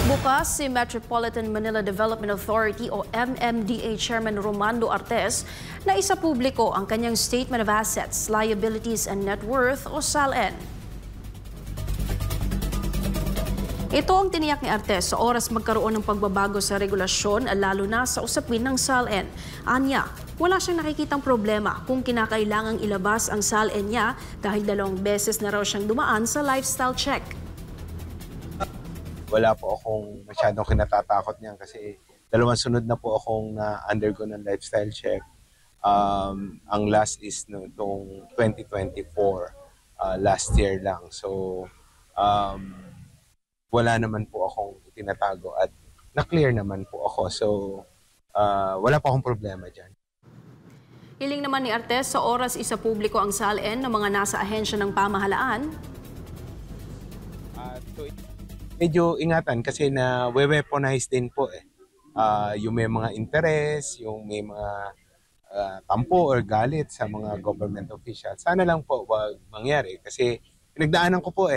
Bukas si Metropolitan Manila Development Authority o MMDA Chairman Romando Artes na isa publiko ang kanyang Statement of Assets, Liabilities and Net Worth o SALN. Ito ang tiniyak ni Artes sa oras magkaroon ng pagbabago sa regulasyon lalo na sa usapin ng SALN. Anya, wala siyang nakikitang problema kung kinakailangang ilabas ang SALN niya dahil 2 beses na raw siyang dumaan sa lifestyle check. Wala po akong masyadong kinatatakot niyan kasi 2 sunod na po akong na-undergo ng lifestyle check. Ang last is noong 2024, last year lang. So, wala naman po akong tinatago at na-clear naman po ako. So, wala po akong problema dyan. Hiling naman ni Artes sa oras isa publiko ang SALN ng mga nasa ahensya ng pamahalaan. Medyo ingatan kasi na we-weaponize din po yung may mga interest, yung may mga tampo or galit sa mga government officials. Sana lang po wag mangyari kasi pinagdaanan ko po